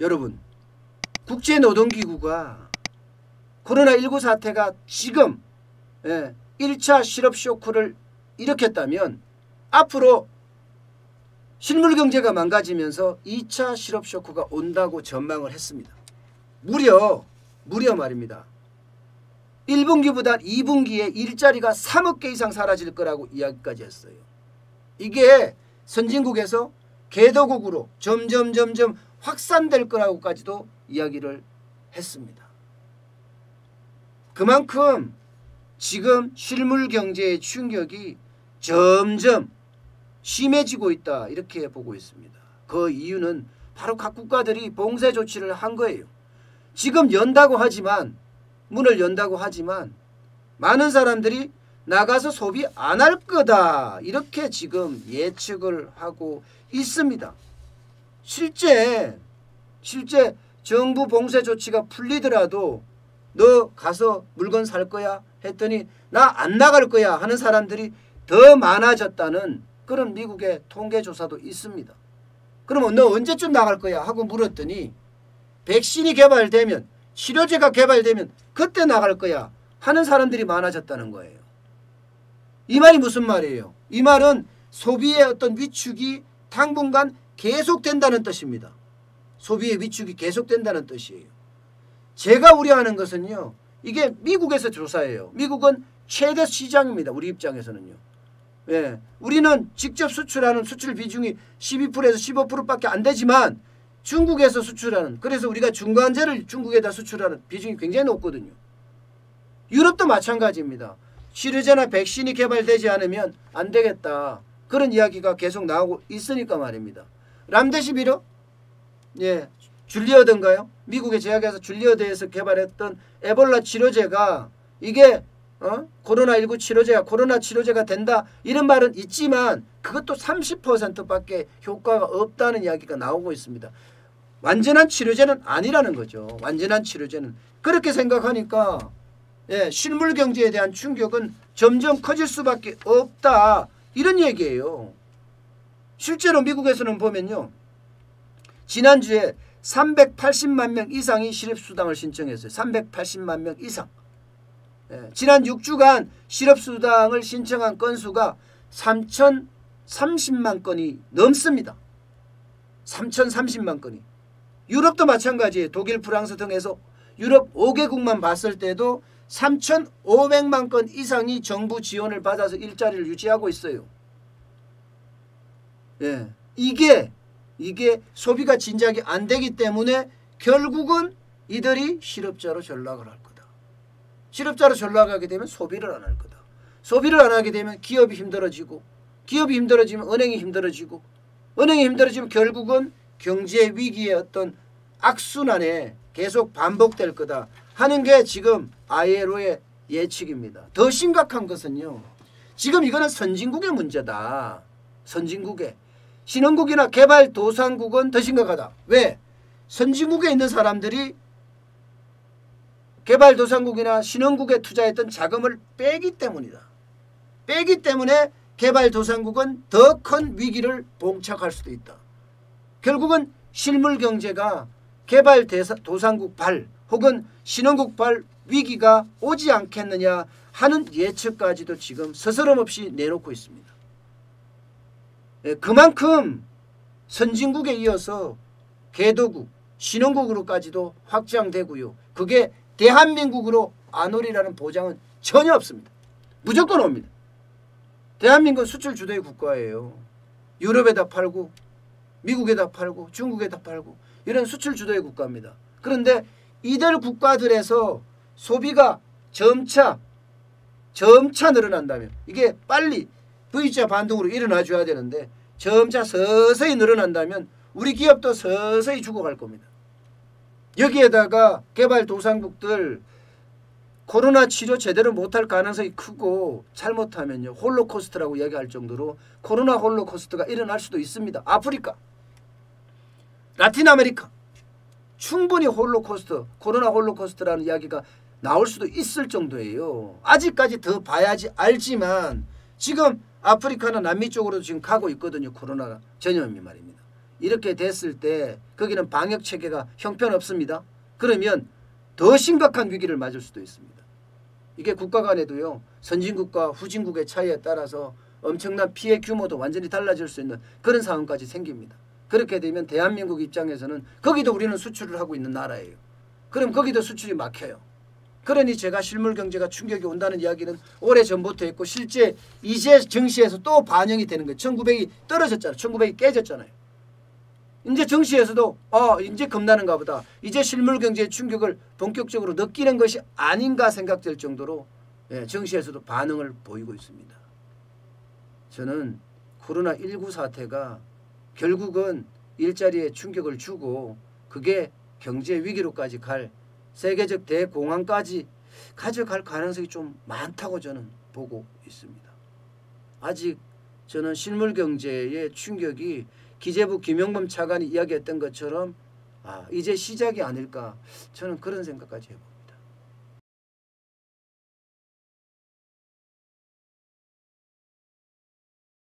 여러분, 국제노동기구가 코로나19 사태가 지금 1차 실업 쇼크를 일으켰다면 앞으로 실물경제가 망가지면서 2차 실업 쇼크가 온다고 전망을 했습니다. 무려 말입니다. 1분기보다 2분기에 일자리가 3억 개 이상 사라질 거라고 이야기까지 했어요. 이게 선진국에서 개도국으로 점점 확산될 거라고까지도 이야기를 했습니다. 그만큼 지금 실물 경제의 충격이 점점 심해지고 있다, 이렇게 보고 있습니다. 그 이유는 바로 각 국가들이 봉쇄 조치를 한 거예요. 지금 문을 연다고 하지만 많은 사람들이 나가서 소비 안 할 거다, 이렇게 지금 예측을 하고 있습니다. 실제 정부 봉쇄 조치가 풀리더라도 너 가서 물건 살 거야 했더니 나 안 나갈 거야 하는 사람들이 더 많아졌다는 그런 미국의 통계조사도 있습니다. 그러면 너 언제쯤 나갈 거야 하고 물었더니 백신이 개발되면, 치료제가 개발되면 그때 나갈 거야 하는 사람들이 많아졌다는 거예요. 이 말이 무슨 말이에요? 이 말은 소비의 어떤 위축이 당분간 계속된다는 뜻입니다. 소비의 위축이 계속된다는 뜻이에요. 제가 우려하는 것은요, 이게 미국에서 조사예요. 미국은 최대 시장입니다. 우리 입장에서는요. 우리는 직접 수출하는 수출 비중이 12%에서 15%밖에 안 되지만 중국에서 수출하는, 그래서 우리가 중간재를 중국에다 수출하는 비중이 굉장히 높거든요. 유럽도 마찬가지입니다. 치료제나 백신이 개발되지 않으면 안 되겠다, 그런 이야기가 계속 나오고 있으니까 말입니다. 람데시비르, 줄리어드인가요? 미국의 제약회사 줄리어드에서 개발했던 에볼라 치료제가 이게 코로나19 치료제가 코로나 치료제가 된다, 이런 말은 있지만 그것도 30%밖에 효과가 없다는 이야기가 나오고 있습니다. 완전한 치료제는 아니라는 거죠. 완전한 치료제는. 그렇게 생각하니까 실물 경제에 대한 충격은 점점 커질 수밖에 없다, 이런 얘기예요. 실제로 미국에서는 보면요, 지난주에 380만 명 이상이 실업수당을 신청했어요. 380만 명 이상. 지난 6주간 실업수당을 신청한 건수가 3,030만 건이 넘습니다. 3,030만 건이. 유럽도 마찬가지예요. 독일, 프랑스 등에서 유럽 5개국만 봤을 때도 3,500만 건 이상이 정부 지원을 받아서 일자리를 유지하고 있어요. 이게 소비가 진작에 안 되기 때문에 결국은 이들이 실업자로 전락을 할 거다. 실업자로 전락하게 되면 소비를 안 할 거다. 소비를 안 하게 되면 기업이 힘들어지고, 기업이 힘들어지면 은행이 힘들어지고, 은행이 힘들어지면 결국은 경제 위기의 어떤 악순환에 계속 반복될 거다 하는 게 지금 ILO의 예측입니다. 더 심각한 것은요, 지금 이거는 선진국의 문제다. 선진국의. 신흥국이나 개발도상국은 더 심각하다. 왜? 선진국에 있는 사람들이 개발도상국이나 신흥국에 투자했던 자금을 빼기 때문이다. 빼기 때문에 개발도상국은 더 큰 위기를 봉착할 수도 있다. 결국은 실물경제가 개발도상국 발 혹은 신흥국 발 위기가 오지 않겠느냐 하는 예측까지도 지금 스스럼없이 내놓고 있습니다. 그만큼 선진국에 이어서 개도국, 신흥국으로까지도 확장되고요. 그게 대한민국으로 안 오리라는 보장은 전혀 없습니다. 무조건 옵니다. 대한민국은 수출 주도의 국가예요. 유럽에다 팔고, 미국에다 팔고, 중국에다 팔고, 이런 수출 주도의 국가입니다. 그런데 이들 국가들에서 소비가 점차 늘어난다면, 이게 빨리 V자 반동으로 일어나줘야 되는데 점차 서서히 늘어난다면 우리 기업도 서서히 죽어갈 겁니다. 여기에다가 개발도상국들 코로나 치료 제대로 못할 가능성이 크고, 잘못하면요 홀로코스트라고 얘기할 정도로 코로나 홀로코스트가 일어날 수도 있습니다. 아프리카, 라틴 아메리카 충분히 홀로코스트, 코로나 홀로코스트라는 이야기가 나올 수도 있을 정도예요. 아직까지 더 봐야지 알지만 지금 아프리카나 남미 쪽으로 지금 가고 있거든요. 코로나 전염이 말입니다. 이렇게 됐을 때 거기는 방역 체계가 형편없습니다. 그러면 더 심각한 위기를 맞을 수도 있습니다. 이게 국가 간에도요. 선진국과 후진국의 차이에 따라서 엄청난 피해 규모도 완전히 달라질 수 있는 그런 상황까지 생깁니다. 그렇게 되면 대한민국 입장에서는 거기도 우리는 수출을 하고 있는 나라예요. 그럼 거기도 수출이 막혀요. 그러니 제가 실물 경제가 충격이 온다는 이야기는 오래전부터 했고 실제 이제 증시에서 또 반영이 되는 거예요. 1900이 떨어졌잖아요. 1900이 깨졌잖아요. 이제 증시에서도 이제 겁나는가 보다. 이제 실물 경제의 충격을 본격적으로 느끼는 것이 아닌가 생각될 정도로 증시에서도 반응을 보이고 있습니다. 저는 코로나19 사태가 결국은 일자리에 충격을 주고 그게 경제 위기로까지 갈 세계적 대공황까지 가져갈 가능성이 좀 많다고 저는 보고 있습니다. 아직 저는 실물 경제의 충격이 기재부 김용범 차관이 이야기했던 것처럼 이제 시작이 아닐까 저는 그런 생각까지 해봅니다.